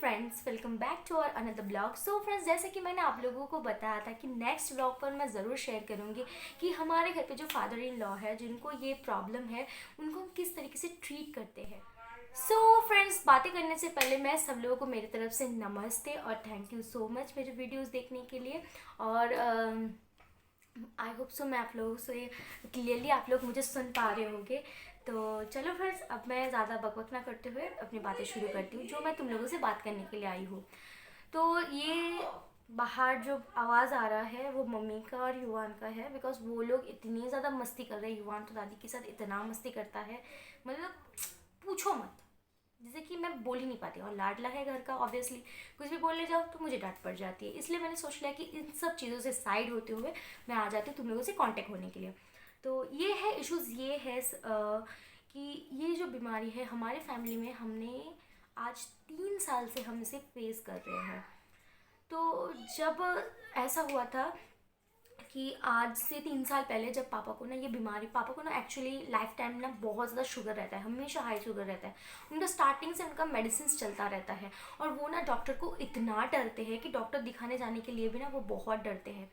Friends, welcome back to और another blog. So friends, जैसे कि मैंने आप लोगों को बताया था कि नेक्स्ट ब्लॉग पर मैं ज़रूर शेयर करूँगी कि हमारे घर पे जो फादर इन लॉ है, जिनको ये प्रॉब्लम है, उनको हम किस तरीके से ट्रीट करते हैं। सो फ्रेंड्स, बातें करने से पहले मैं सब लोगों को मेरी तरफ से नमस्ते और थैंक यू सो मच मेरे वीडियोज़ देखने के लिए। और आई होप सो मैं आप लोगों से क्लियरली आप लोग मुझे सुन पा रहे होंगे। तो चलो फ्रेंड्स, अब मैं ज़्यादा बकबक ना करते हुए अपनी बातें शुरू करती हूँ, जो मैं तुम लोगों से बात करने के लिए आई हूँ। तो ये बाहर जो आवाज़ आ रहा है वो मम्मी का और युवान का है, बिकॉज वो लोग इतनी ज़्यादा मस्ती कर रहे हैं। युवान तो दादी के साथ इतना मस्ती करता है, मतलब पूछो मत। जैसे कि मैं बोल ही नहीं पाती, और लाडला है घर का, ऑब्वियसली कुछ भी बोलने जाओ तो मुझे डांट पड़ जाती है। इसलिए मैंने सोच लिया कि इन सब चीज़ों से साइड होते हुए मैं आ जाती हूँ तुम लोगों से कांटेक्ट होने के लिए। तो ये है इश्यूज़, ये है कि ये जो बीमारी है हमारे फैमिली में, हमने आज 3 साल से हम इसे फेस कर रहे हैं। तो जब ऐसा हुआ था कि आज से 3 साल पहले, जब पापा को ना ये बीमारी, पापा को ना एक्चुअली लाइफ टाइम ना बहुत ज़्यादा शुगर रहता है, हमेशा हाई शुगर रहता है। उनका स्टार्टिंग से उनका मेडिसिन चलता रहता है, और वो ना डॉक्टर को इतना डरते हैं कि डॉक्टर दिखाने जाने के लिए भी ना वो बहुत डरते हैं।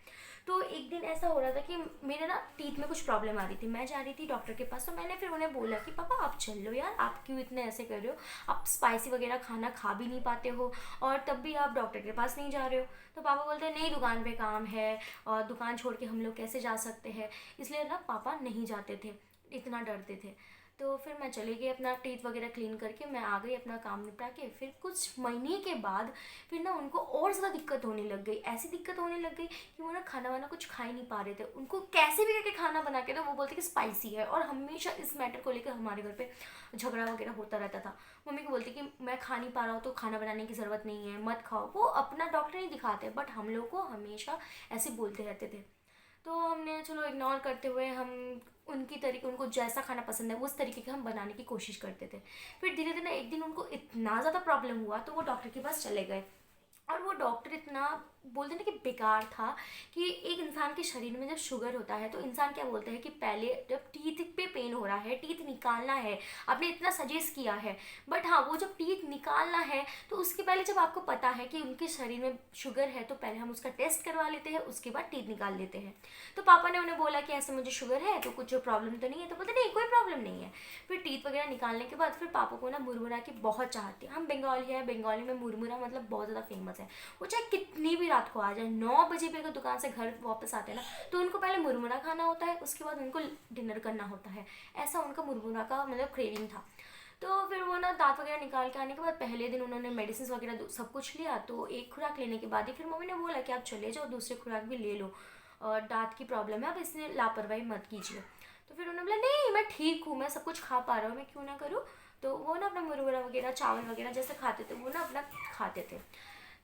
तो एक दिन ऐसा हो रहा था कि मेरे ना टीथ में कुछ प्रॉब्लम आ रही थी, मैं जा रही थी डॉक्टर के पास। तो मैंने फिर उन्हें बोला कि पापा आप चल लो यार, आप क्यों इतने ऐसे कर रहे हो, आप स्पाइसी वगैरह खाना खा भी नहीं पाते हो, और तब भी आप डॉक्टर के पास नहीं जा रहे हो। तो पापा बोलते हैं नहीं, दुकान पे काम है और दुकान छोड़ के हम लोग कैसे जा सकते हैं। इसलिए ना पापा नहीं जाते थे, इतना डरते थे। तो फिर मैं चली गई, अपना टीथ वगैरह क्लीन करके मैं आ गई अपना काम निपटा के। फिर कुछ महीने के बाद फिर ना उनको और ज़्यादा दिक्कत होने लग गई, ऐसी दिक्कत होने लग गई कि वो ना खाना वाना कुछ खा ही नहीं पा रहे थे। उनको कैसे भी करके खाना बना के ना वो बोलते कि स्पाइसी है, और हमेशा इस मैटर को लेकर हमारे घर पे झगड़ा वगैरह होता रहता था। मम्मी को बोलती कि मैं खा नहीं पा रहा हूँ तो खाना बनाने की ज़रूरत नहीं है, मत खाओ। वो अपना डॉक्टर नहीं दिखाते, बट हम लोग को हमेशा ऐसे बोलते रहते थे। तो हमने चलो इग्नोर करते हुए हम उनकी तरीके, उनको जैसा खाना पसंद है उस तरीके का हम बनाने की कोशिश करते थे। फिर धीरे धीरे एक दिन उनको इतना ज़्यादा प्रॉब्लम हुआ तो वो डॉक्टर के पास चले गए। और वो डॉक्टर इतना बोलते ना कि बेकार था, कि एक इंसान के शरीर में जब शुगर होता है तो इंसान क्या बोलता है कि पहले जब टीथ पे पेन हो रहा है, टीथ निकालना है, आपने इतना सजेस्ट किया है, बट हाँ वो जब टीथ निकालना है तो उसके पहले जब आपको पता है कि उनके शरीर में शुगर है तो पहले हम उसका टेस्ट करवा लेते हैं, उसके बाद टीथ निकाल लेते हैं। तो पापा ने उन्हें बोला कि ऐसे मुझे शुगर है तो कुछ प्रॉब्लम तो नहीं है, तो बोलते नहीं कोई प्रॉब्लम नहीं है। फिर टीथ वगैरह निकालने के बाद फिर पापा को ना मुरमुरा की बहुत चाहती है। हम बंगाली है, बंगाली में मुरमुरा मतलब बहुत ज़्यादा फेमस है। वो चाहे कितनी भी रात को आ जाए, 9 बजे भी अगर दुकान से घर वापस आते हैं ना, तो उनको पहले मुरमुरा खाना होता है, उसके बाद उनको डिनर करना होता है। ऐसा उनका मुरमुरा का मतलब क्रेविंग था। तो फिर वो ना दांत वगैरह निकाल के आने के बाद पहले दिन उन्होंने मेडिसिन वगैरह सब कुछ लिया। तो एक खुराक लेने के बाद ही फिर मम्मी ने बोला कि आप चले जाओ, दूसरी खुराक भी ले लो, और दांत की प्रॉब्लम है, आप इसलिए लापरवाही मत कीजिए। तो फिर उन्होंने बोला नहीं मैं ठीक हूँ, मैं सब कुछ खा पा रहा हूँ, मैं क्यों ना करूँ। तो वो ना अपना मुरमुरा वगैरह चावल वगैरह जैसे खाते थे वो ना अपना खाते थे।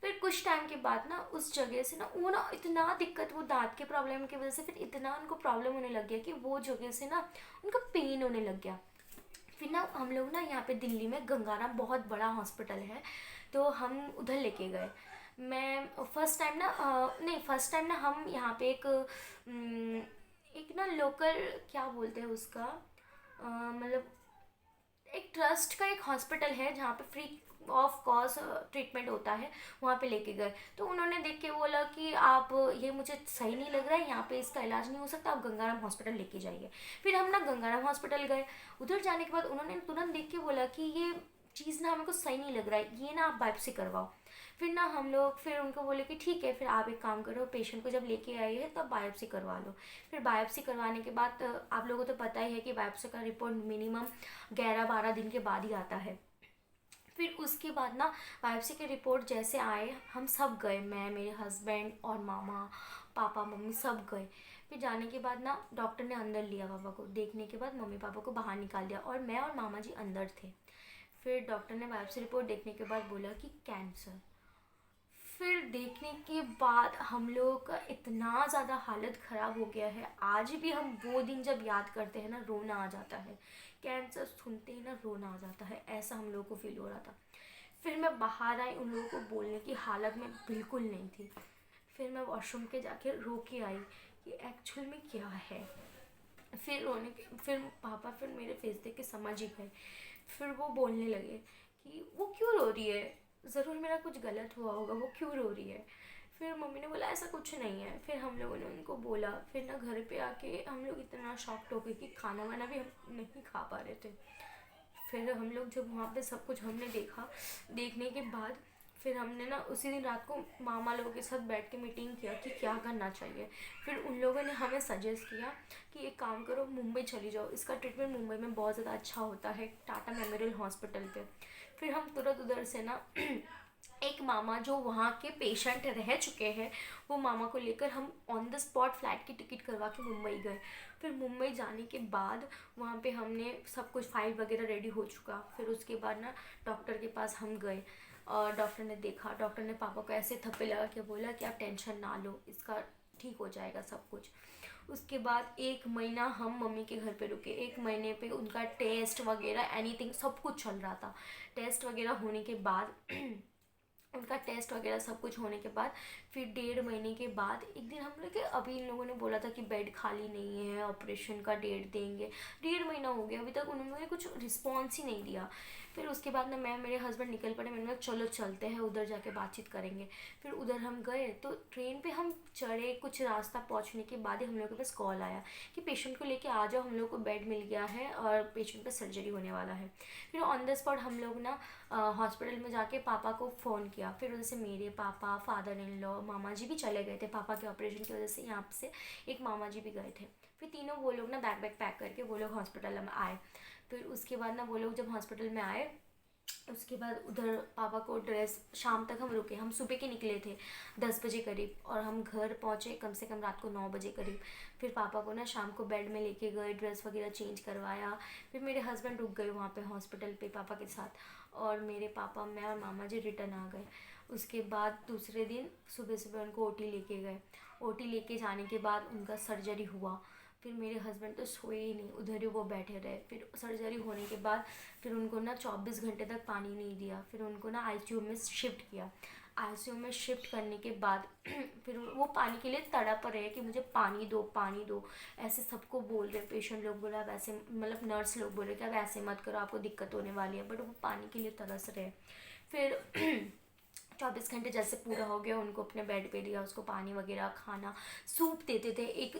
फिर कुछ टाइम के बाद ना उस जगह से ना वो ना इतना दिक्कत, वो दांत के प्रॉब्लम की वजह से फिर इतना उनको प्रॉब्लम होने लग गया कि वो जगह से ना उनको पेन होने लग गया। फिर ना हम लोग ना यहाँ पे दिल्ली में गंगाराम बहुत बड़ा हॉस्पिटल है, तो हम उधर लेके गए। मैं फर्स्ट टाइम ना नहीं, फर्स्ट टाइम ना हम यहाँ पे एक ना लोकल क्या बोलते हैं उसका, मतलब एक ट्रस्ट का एक हॉस्पिटल है जहाँ पे फ्री ऑफ कॉस्ट ट्रीटमेंट होता है, वहाँ पे लेके गए। तो उन्होंने देख के बोला कि आप, ये मुझे सही नहीं लग रहा है, यहाँ पे इसका इलाज नहीं हो सकता, आप गंगाराम हॉस्पिटल लेके जाइए। फिर हम ना गंगाराम हॉस्पिटल गए। उधर जाने के बाद उन्होंने तुरंत देख के बोला कि ये चीज़ ना हमको सही नहीं लग रहा है, ये ना आप बायोप्सी करवाओ। फिर ना हम लोग फिर उनको बोले कि ठीक है, फिर आप एक काम करो, पेशेंट को जब लेके आए हैं तब बायोप्सी करवा लो। फिर बायोप्सी करवाने के बाद आप लोगों को तो पता ही है कि बायोप्सी का रिपोर्ट मिनिमम 11-12 दिन के बाद ही आता है। फिर उसके बाद ना बायोप्सी की रिपोर्ट जैसे आए, हम सब गए, मैं, मेरे हस्बैंड और मामा, पापा, मम्मी सब गए। फिर जाने के बाद ना डॉक्टर ने अंदर लिया पापा को, देखने के बाद मम्मी पापा को बाहर निकाल दिया और मैं और मामा जी अंदर थे। फिर डॉक्टर ने बायोप्सी रिपोर्ट देखने के बाद बोला कि कैंसर। फिर देखने के बाद हम लोगों का इतना ज़्यादा हालत ख़राब हो गया है, आज भी हम वो दिन जब याद करते हैं ना रोना आ जाता है। कैंसर सुनते ही ना रोना आ जाता है, ऐसा हम लोगों को फील हो रहा था। फिर मैं बाहर आई, उन लोगों को बोलने की हालत में बिल्कुल नहीं थी। फिर मैं वॉशरूम के जाके रो के आई कि एक्चुअल में क्या है। फिर रोने के फिर पापा फिर मेरे फेस देख के समझ ही गए। फिर वो बोलने लगे कि वो क्यों रो रही है, ज़रूर मेरा कुछ गलत हुआ होगा, वो क्यों रो रही है। फिर मम्मी ने बोला ऐसा कुछ नहीं है। फिर हम लोगों ने उनको बोला। फिर ना घर पे आके हम लोग इतना शॉक्ड हो गए कि खाना वाना भी हम नहीं खा पा रहे थे। फिर हम लोग जब वहाँ पे सब कुछ हमने देखा, देखने के बाद फिर हमने ना उसी दिन रात को मामा लोगों के साथ बैठ के मीटिंग किया कि क्या करना चाहिए। फिर उन लोगों ने हमें सजेस्ट किया कि एक काम करो, मुंबई चली जाओ, इसका ट्रीटमेंट मुंबई में बहुत ज़्यादा अच्छा होता है, टाटा मेमोरियल हॉस्पिटल पे। फिर हम तुरंत उधर से ना एक मामा जो वहाँ के पेशेंट रह चुके हैं, वो मामा को लेकर हम ऑन द स्पॉट फ़्लाइट की टिकट करवा के मुंबई गए। फिर मुंबई जाने के बाद वहाँ पे हमने सब कुछ फाइल वगैरह रेडी हो चुका। फिर उसके बाद ना डॉक्टर के पास हम गए और डॉक्टर ने देखा। डॉक्टर ने पापा को ऐसे थप्पे लगा के बोला कि आप टेंशन ना लो, इसका ठीक हो जाएगा सब कुछ। उसके बाद 1 महीना हम मम्मी के घर पे रुके। 1 महीने पे उनका टेस्ट वगैरह एनीथिंग सब कुछ चल रहा था। टेस्ट वगैरह होने के बाद उनका टेस्ट वगैरह सब कुछ होने के बाद फिर 1.5 महीने के बाद एक दिन हम लोग के अभी इन लोगों ने बोला था कि बेड खाली नहीं है, ऑपरेशन का डेट देंगे। 1.5 महीना हो गया, अभी तक उन्होंने कुछ रिस्पॉन्स ही नहीं दिया। फिर उसके बाद ना मैं मेरे हस्बैंड निकल पड़े। मैंने कहा चलो चलते हैं उधर, जाके बातचीत करेंगे। फिर उधर हम गए तो ट्रेन पे हम चढ़े, कुछ रास्ता पहुंचने के बाद ही हम लोग के पास कॉल आया कि पेशेंट को लेके आ जाओ, हम लोग को बेड मिल गया है और पेशेंट का सर्जरी होने वाला है। फिर ऑन द स्पॉट हम लोग ना हॉस्पिटल में जाके पापा को फ़ोन किया। फिर उधर से मेरे पापा, फादर इन लॉ, मामा जी भी चले गए थे पापा के ऑपरेशन की वजह से। यहाँ से एक मामा जी भी गए थे। फिर तीनों वो लोग ना बैग पैक करके वो लोग हॉस्पिटल में आए। फिर उसके बाद ना वो लोग जब हॉस्पिटल में आए, उसके बाद उधर पापा को ड्रेस, शाम तक हम रुके। हम सुबह के निकले थे 10 बजे करीब और हम घर पहुँचे कम से कम रात को 9 बजे करीब। फिर पापा को ना शाम को बेड में लेके गए, ड्रेस वगैरह चेंज करवाया। फिर मेरे हस्बैंड रुक गए वहाँ पे हॉस्पिटल पे पापा के साथ, और मेरे पापा, मैं और मामा जी रिटर्न आ गए। उसके बाद दूसरे दिन सुबह सुबह उनको ओटी लेके गए। ओटी लेके जाने के बाद उनका सर्जरी हुआ। फिर मेरे हस्बैंड तो सोए ही नहीं, उधर ही वो बैठे रहे। फिर सर्जरी होने के बाद फिर उनको ना 24 घंटे तक पानी नहीं दिया। फिर उनको ना आईसीयू में शिफ्ट किया। आईसीयू में शिफ्ट करने के बाद फिर वो पानी के लिए तड़प रहे कि मुझे पानी दो, पानी दो, ऐसे सबको बोल रहे। पेशेंट लोग बोला अब ऐसे, मतलब नर्स लोग बोल रहे कि अब ऐसे मत करो, आपको दिक्कत होने वाली है, बट वो पानी के लिए तरस रहे। फिर 24 घंटे जैसे पूरा हो गया, उनको अपने बेड पे दिया, उसको पानी वगैरह, खाना, सूप देते थे एक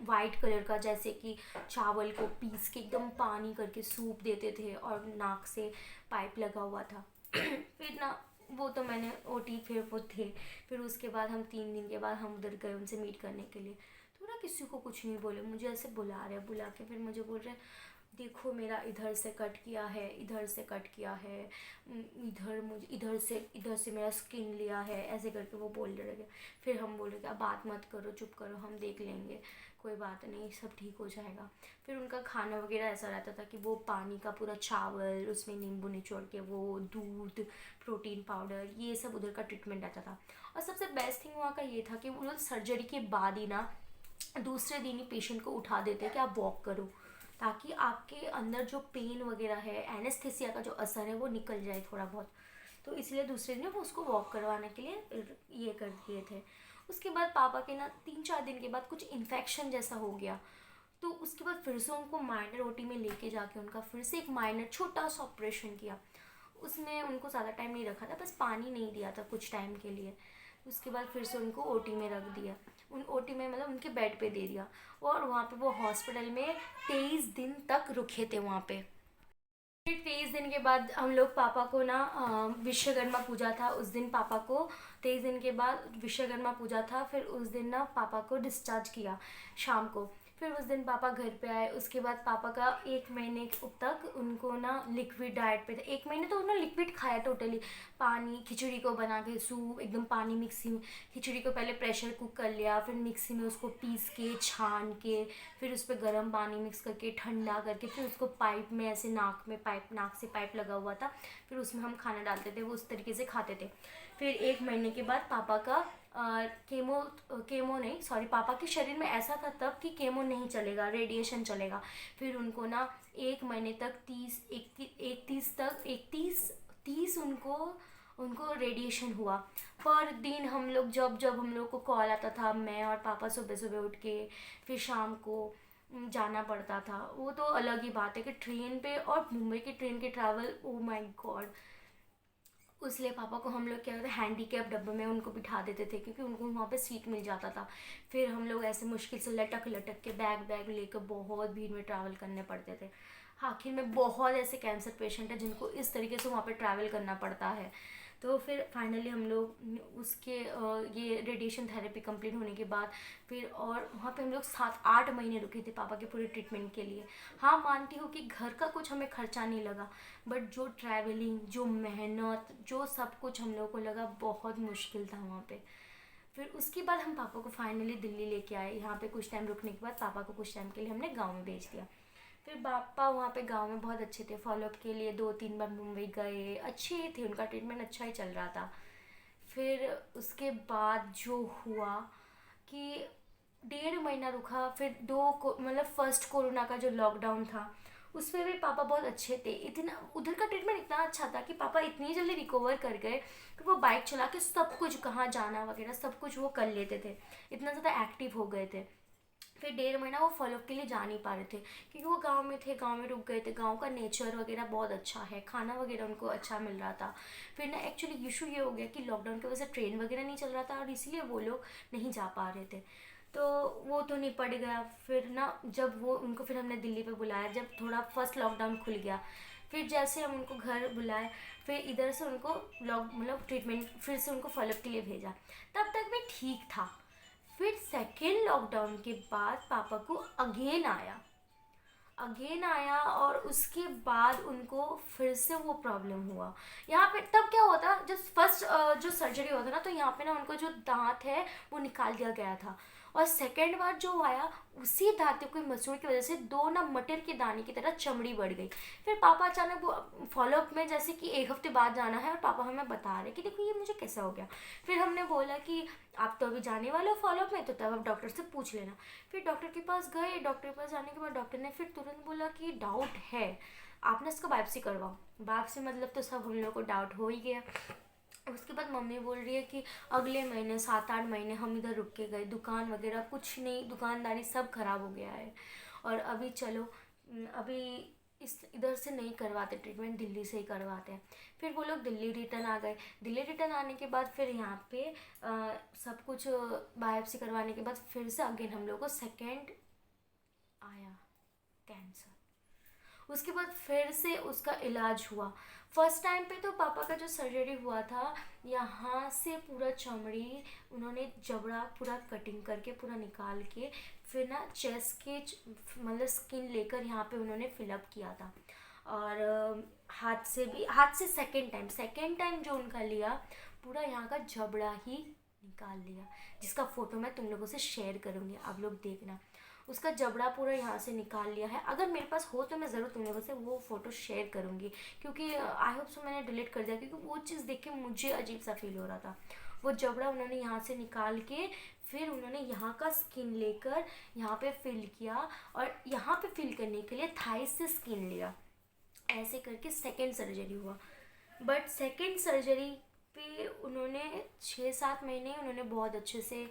वाइट कलर का, जैसे कि चावल को पीस के एकदम पानी करके सूप देते थे, और नाक से पाइप लगा हुआ था। फिर ना वो तो मैंने ओटी, फिर वो थे। फिर उसके बाद हम 3 दिन के बाद हम उधर गए उनसे मीट करने के लिए। तो ना किसी को कुछ नहीं बोले, मुझे ऐसे बुला रहे, बुला के फिर मुझे बोल रहे देखो मेरा इधर से कट किया है, इधर से कट किया है, इधर मुझे इधर से मेरा स्किन लिया है, ऐसे करके वो बोल रहे थे। फिर हम बोले कि अब बात मत करो, चुप करो, हम देख लेंगे, कोई बात नहीं, सब ठीक हो जाएगा। फिर उनका खाना वगैरह ऐसा रहता था कि वो पानी का पूरा चावल, उसमें नींबू निचोड़ के, वो दूध, प्रोटीन पाउडर, ये सब उधर का ट्रीटमेंट रहता था। और सबसे बेस्ट थिंग वहाँ का ये था कि वो लोग सर्जरी के बाद ही ना दूसरे दिन ही पेशेंट को उठा देते कि आप वॉक करो, ताकि आपके अंदर जो पेन वगैरह है, एनेस्थेसिया का जो असर है, वो निकल जाए थोड़ा बहुत। तो इसलिए दूसरे दिन वो उसको वॉक करवाने के लिए ये कर दिए थे। उसके बाद पापा के ना 3-4 दिन के बाद कुछ इन्फेक्शन जैसा हो गया। तो उसके बाद फिर से उनको माइनर ओटी में लेके जाके उनका फिर से एक माइनर छोटा सा ऑपरेशन किया। उसमें उनको ज़्यादा टाइम नहीं रखा था, बस पानी नहीं दिया था कुछ टाइम के लिए। उसके बाद फिर से उनको ओटी में रख दिया। उन ओटी में मतलब उनके बेड पे दे दिया, और वहाँ पे वो हॉस्पिटल में 23 दिन तक रुके थे वहाँ पे। फिर 23 दिन के बाद हम लोग पापा को ना विश्वकर्मा पूजा था उस दिन, पापा को 23 दिन के बाद विश्वकर्मा पूजा था। फिर उस दिन ना पापा को डिस्चार्ज किया शाम को। फिर उस दिन पापा घर पे आए। उसके बाद पापा का 1 महीने तक उनको ना लिक्विड डाइट पे थे। 1 महीने तो उन्होंने लिक्विड खाया टोटली। पानी, खिचड़ी को बना के सूप, एकदम पानी मिक्सी में, खिचड़ी को पहले प्रेशर कुक कर लिया, फिर मिक्सी में उसको पीस के छान के, फिर उस पर गर्म पानी मिक्स करके ठंडा करके, फिर उसको पाइप में ऐसे नाक से पाइप लगा हुआ था, फिर उसमें हम खाना डालते थे, वो उस तरीके से खाते थे। फिर 1 महीने के बाद पापा का केमो नहीं, सॉरी, पापा के शरीर में ऐसा था तब कि केमो नहीं चलेगा, रेडिएशन चलेगा। फिर उनको ना 1 महीने तक 30 उनको रेडिएशन हुआ। पर दिन हम लोग जब जब हम लोग को कॉल आता था, मैं और पापा सुबह सुबह उठ के फिर शाम को जाना पड़ता था। वो तो अलग ही बात है कि ट्रेन पे, और मुंबई की ट्रेन के ट्रैवल, ओ माय गॉड, उसलिए पापा को हम लोग क्या करते हैंडीकैप डब्बे में उनको बिठा देते थे, क्योंकि उनको वहाँ पे सीट मिल जाता था। फिर हम लोग ऐसे मुश्किल से लटक लटक के बैग बैग लेकर बहुत भीड़ में ट्रैवल करने पड़ते थे। आखिर में बहुत ऐसे कैंसर पेशेंट है जिनको इस तरीके से वहाँ पे ट्रैवल करना पड़ता है। तो फिर फाइनली हम लोग उसके ये रेडिएशन थेरेपी कंप्लीट होने के बाद फिर और वहाँ पे हम लोग 7-8 महीने रुके थे पापा के पूरे ट्रीटमेंट के लिए। हाँ, मानती हूँ कि घर का कुछ हमें खर्चा नहीं लगा, बट जो ट्रैवलिंग, जो मेहनत, जो सब कुछ हम लोग को लगा बहुत मुश्किल था वहाँ पे। फिर उसके बाद हम पापा को फाइनली दिल्ली लेके आए। यहाँ पे कुछ टाइम रुकने के बाद पापा को कुछ टाइम के लिए हमने गाँव में भेज दिया। फिर पापा वहाँ पे गांव में बहुत अच्छे थे, फॉलोअप के लिए 2-3 बार मुंबई गए, अच्छे ही थे, उनका ट्रीटमेंट अच्छा ही चल रहा था। फिर उसके बाद जो हुआ कि 1.5 महीना रुका, फिर मतलब फर्स्ट कोरोना का जो लॉकडाउन था उसमें भी पापा बहुत अच्छे थे। इतना उधर का ट्रीटमेंट इतना अच्छा था कि पापा इतनी जल्दी रिकवर कर गए कि वो बाइक चला के सब कुछ, कहाँ जाना वगैरह सब कुछ वो कर लेते थे, इतना ज़्यादा एक्टिव हो गए थे। फिर 1.5 महीना वो फॉलोअप के लिए जा नहीं पा रहे थे क्योंकि वो गांव में थे, गांव में रुक गए थे। गांव का नेचर वगैरह बहुत अच्छा है, खाना वगैरह उनको अच्छा मिल रहा था। फिर ना एक्चुअली इशू ये हो गया कि लॉकडाउन की वजह से ट्रेन वगैरह नहीं चल रहा था और इसीलिए वो लोग नहीं जा पा रहे थे। तो वो तो निपट गया। फिर ना जब वो उनको फिर हमने दिल्ली पे बुलाया, जब थोड़ा फर्स्ट लॉकडाउन खुल गया, फिर जैसे हम उनको घर बुलाए, फिर इधर से उनको मतलब ट्रीटमेंट फिर से उनको फॉलोअप के लिए भेजा। तब तक मैं ठीक था। फिर सेकेंड लॉकडाउन के बाद पापा को अगेन आया और उसके बाद उनको फिर से वो प्रॉब्लम हुआ। यहाँ पे तब क्या हुआ था, जब फर्स्ट जो सर्जरी हुआ था ना, तो यहाँ पे ना उनको जो दांत है वो निकाल दिया गया था। और सेकेंड बार जो आया, उसी दांतों की मसूड़ की वजह से दो ना मटर के दाने की तरह चमड़ी बढ़ गई। फिर पापा अचानक वो फॉलोअप में, जैसे कि 1 हफ्ते बाद जाना है, और पापा हमें बता रहे कि देखो ये मुझे कैसा हो गया। फिर हमने बोला कि आप तो अभी जाने वाले हो फॉलोअप में, तो तब आप डॉक्टर से पूछ लेना। फिर डॉक्टर के पास गए, डॉक्टर के पास जाने के बाद डॉक्टर ने फिर तुरंत बोला कि डाउट है, आप ना इसका बायोप्सी करवाओ। बायोप्सी मतलब तो सब हम लोग को डाउट हो ही गया। उसके बाद मम्मी बोल रही है कि अगले महीने 7-8 महीने हम इधर रुक के गए, दुकान वगैरह कुछ नहीं, दुकानदारी सब खराब हो गया है, और अभी चलो अभी इस इधर से नहीं करवाते ट्रीटमेंट, दिल्ली से ही करवाते हैं। फिर वो लोग दिल्ली रिटर्न आ गए। दिल्ली रिटर्न आने के बाद फिर यहाँ पे सब कुछ बायोप्सी करवाने के बाद फिर से अगेन हम लोग को सेकेंड आया कैंसर। उसके बाद फिर से उसका इलाज हुआ। फर्स्ट टाइम पे तो पापा का जो सर्जरी हुआ था, यहाँ से पूरा चमड़ी उन्होंने जबड़ा पूरा कटिंग करके पूरा निकाल के फिर ना चेस्ट के मतलब स्किन लेकर यहाँ पे उन्होंने फिलअप किया था। और हाथ से सेकेंड टाइम जो उनका लिया, पूरा यहाँ का जबड़ा ही निकाल लिया, जिसका फ़ोटो मैं तुम लोगों से शेयर करूँगी, आप लोग देखना। उसका जबड़ा पूरा यहाँ से निकाल लिया है। अगर मेरे पास हो तो मैं ज़रूर तुम लोगों से वो फ़ोटो शेयर करूँगी, क्योंकि आई होप सो मैंने डिलीट कर दिया, क्योंकि वो चीज़ देख के मुझे अजीब सा फील हो रहा था। वो जबड़ा उन्होंने यहाँ से निकाल के फिर उन्होंने यहाँ का स्किन लेकर यहाँ पे फिल किया, और यहाँ पे फिल करने के लिए थाइस से स्किन लिया। ऐसे करके सेकेंड सर्जरी हुआ। बट सेकेंड सर्जरी पे उन्होंने 6-7 महीने उन्होंने बहुत अच्छे से,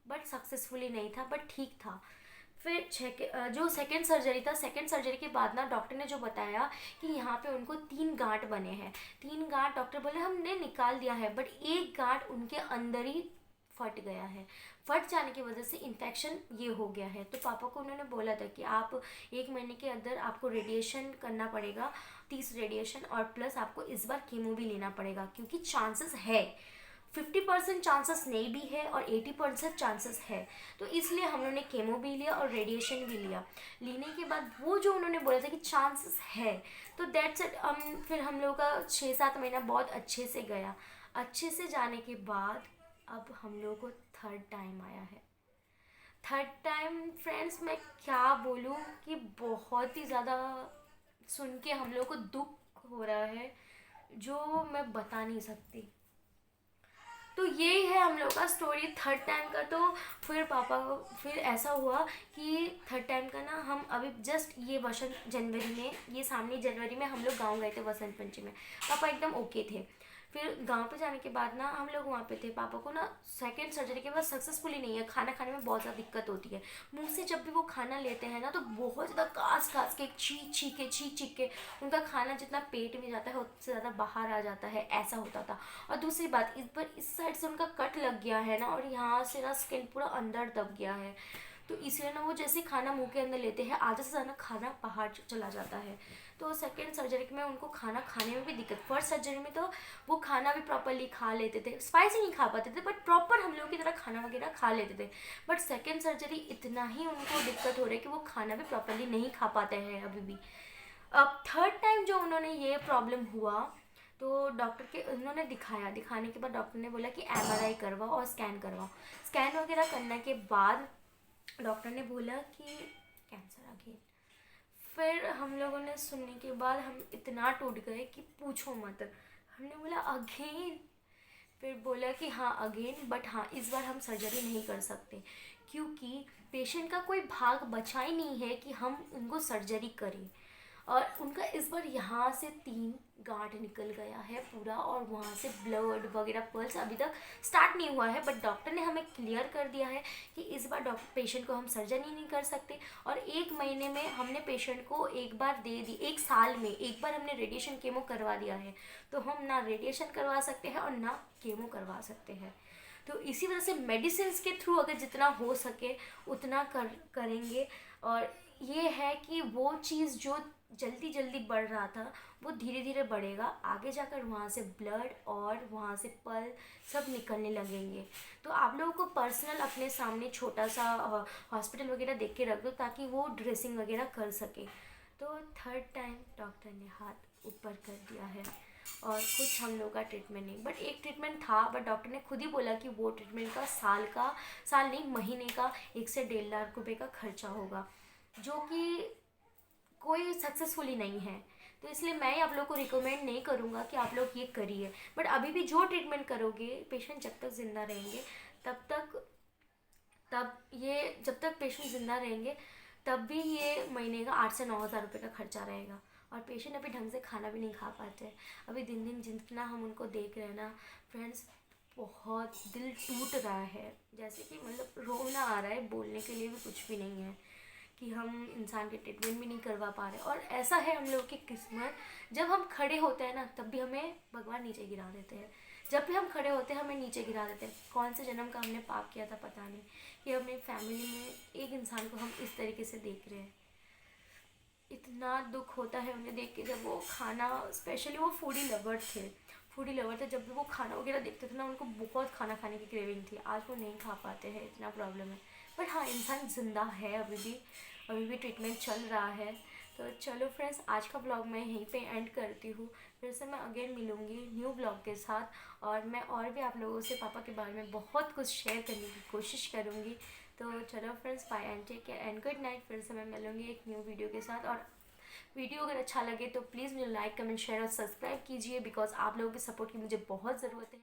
बट सक्सेसफुली नहीं था, बट ठीक था। फिर जो सेकेंड सर्जरी के बाद ना डॉक्टर ने जो बताया कि यहाँ पे उनको 3 गांठ बने हैं। 3 गांठ डॉक्टर बोले हमने निकाल दिया है, बट एक गांठ उनके अंदर ही फट गया है। फट जाने की वजह से इन्फेक्शन ये हो गया है। तो पापा को उन्होंने बोला था कि आप 1 महीने के अंदर आपको रेडिएशन करना पड़ेगा, 30 रेडिएशन, और प्लस आपको इस बार कीमो भी लेना पड़ेगा, क्योंकि चांसेस है 50% चांसेस नहीं भी है और 80% चांसेस है। तो इसलिए हम लोगों ने केमो भी लिया और रेडिएशन भी लिया। लेने के बाद वो जो उन्होंने बोला था कि चांसेस है, तो दैट्स इट। फिर हम लोग का 6-7 महीना बहुत अच्छे से गया। अच्छे से जाने के बाद अब हम लोग को थर्ड टाइम आया है। थर्ड टाइम फ्रेंड्स, मैं क्या बोलूँ कि बहुत ही ज़्यादा सुन के हम लोग को दुख हो रहा है, जो मैं बता नहीं सकती। तो यही है हम लोग का स्टोरी थर्ड टाइम का। तो फिर पापा फिर ऐसा हुआ कि थर्ड टाइम का ना, हम अभी जस्ट ये वसंत जनवरी में, ये सामने जनवरी में हम लोग गांव गए थे वसंत पंचमी में। पापा एकदम ओके थे। फिर गांव पे जाने के बाद ना हम लोग वहाँ पे थे, पापा को ना सेकेंड सर्जरी के बाद सक्सेसफुली नहीं है, खाना खाने में बहुत ज़्यादा दिक्कत होती है। मुंह से जब भी वो खाना लेते हैं ना तो बहुत ज़्यादा कास कास के छींक छींक के उनका खाना जितना पेट में जाता है उससे ज़्यादा बाहर आ जाता है, ऐसा होता था। और दूसरी बात, इस बार इस साइड से उनका कट लग गया है ना, और यहाँ से ना स्किन पूरा अंदर दब गया है, तो इसलिए ना वो जैसे खाना मुंह के अंदर लेते हैं आधा से ज़्यादा खाना बाहर चला जाता है। तो सेकेंड सर्जरी में उनको खाना खाने में भी दिक्कत, फर्स्ट सर्जरी में तो वो खाना भी प्रॉपरली खा लेते थे, स्पाइसी नहीं खा पाते थे बट प्रॉपर हम लोग की तरह खाना वगैरह खा लेते थे। बट सेकेंड सर्जरी इतना ही उनको दिक्कत हो रही है कि वो खाना भी प्रॉपरली नहीं खा पाते हैं अभी भी। अब थर्ड टाइम जो उन्होंने ये प्रॉब्लम हुआ तो डॉक्टर के उन्होंने दिखाया, दिखाने के बाद डॉक्टर ने बोला कि एमआरआई करवाओ और स्कैन करवाओ। स्कैन वगैरह करने के बाद डॉक्टर ने बोला कि कैंसर आ गया। फिर हम लोगों ने सुनने के बाद हम इतना टूट गए कि पूछो मत। हमने बोला अगेन? फिर बोला कि हाँ अगेन, बट हाँ इस बार हम सर्जरी नहीं कर सकते क्योंकि पेशेंट का कोई भाग बचा ही नहीं है कि हम उनको सर्जरी करें। और उनका इस बार यहाँ से 3 गांठ निकल गया है पूरा, और वहाँ से ब्लड वगैरह पल्स अभी तक स्टार्ट नहीं हुआ है, बट डॉक्टर ने हमें क्लियर कर दिया है कि इस बार डॉक्टर पेशेंट को हम सर्जरी नहीं कर सकते। और 1 महीने में हमने पेशेंट को एक बार दे दी, 1 साल में एक बार हमने रेडिएशन केमो करवा दिया है, तो हम ना रेडिएशन करवा सकते हैं और ना केमो करवा सकते हैं। तो इसी वजह से मेडिसिन के थ्रू अगर जितना हो सके उतना करेंगे। और ये है कि वो चीज़ जो जल्दी जल्दी बढ़ रहा था वो धीरे धीरे बढ़ेगा, आगे जाकर वहाँ से ब्लड और वहाँ से पल सब निकलने लगेंगे। तो आप लोगों को पर्सनल अपने सामने छोटा सा हॉस्पिटल वगैरह देख के रख दो ताकि वो ड्रेसिंग वगैरह कर सके। तो थर्ड टाइम डॉक्टर ने हाथ ऊपर कर दिया है और कुछ हम लोग का ट्रीटमेंट नहीं, बट एक ट्रीटमेंट था, बट डॉक्टर ने खुद ही बोला कि वो ट्रीटमेंट का साल नहीं महीने का 1 से 1.5 लाख रुपए का खर्चा होगा, जो कि कोई सक्सेसफुली नहीं है। तो इसलिए मैं आप लोग को रिकमेंड नहीं करूँगा कि आप लोग ये करिए। बट अभी भी जो ट्रीटमेंट करोगे, पेशेंट जब तक ज़िंदा रहेंगे जब तक पेशेंट ज़िंदा रहेंगे तब भी ये महीने का 8 से 9 हज़ार रुपये का खर्चा रहेगा। और पेशेंट अभी ढंग से खाना भी नहीं खा पाते, अभी दिन दिन जितना हम उनको देख रहे हैं ना फ्रेंड्स, बहुत दिल टूट रहा है, जैसे कि मतलब रोना आ रहा है, बोलने के लिए भी कुछ भी नहीं है कि हम इंसान के ट्रीटमेंट भी नहीं करवा पा रहे। और ऐसा है हम लोग की किस्मत, जब हम खड़े होते हैं ना तब भी हमें भगवान नीचे गिरा देते हैं, जब भी हम खड़े होते हैं हमें नीचे गिरा देते हैं। कौन से जन्म का हमने पाप किया था पता नहीं कि अपनी फैमिली में एक इंसान को हम इस तरीके से देख रहे हैं। इतना दुख होता है उन्हें देख के, जब वो खाना, स्पेशली वो फूडी लवर थे, जब भी वो खाना वगैरह देखते थे ना उनको बहुत खाना खाने की क्रेविंग थी। आज वो नहीं खा पाते हैं, इतना प्रॉब्लम है। बट हाँ इंसान ज़िंदा है, अभी भी ट्रीटमेंट चल रहा है। तो चलो फ्रेंड्स, आज का ब्लॉग मैं यहीं पे एंड करती हूँ, फिर से मैं अगेन मिलूँगी न्यू ब्लॉग के साथ, और मैं और भी आप लोगों से पापा के बारे में बहुत कुछ शेयर करने की कोशिश करूँगी। तो चलो friends, bye and take care and good night. फिर से मैं मिलूँगी एक न्यू वीडियो के साथ। और वीडियो अगर अच्छा लगे तो प्लीज़ मुझे लाइक कमेंट शेयर और सब्सक्राइब कीजिए, बिकॉज आप लोगों के सपोर्ट की मुझे बहुत ज़रूरत है।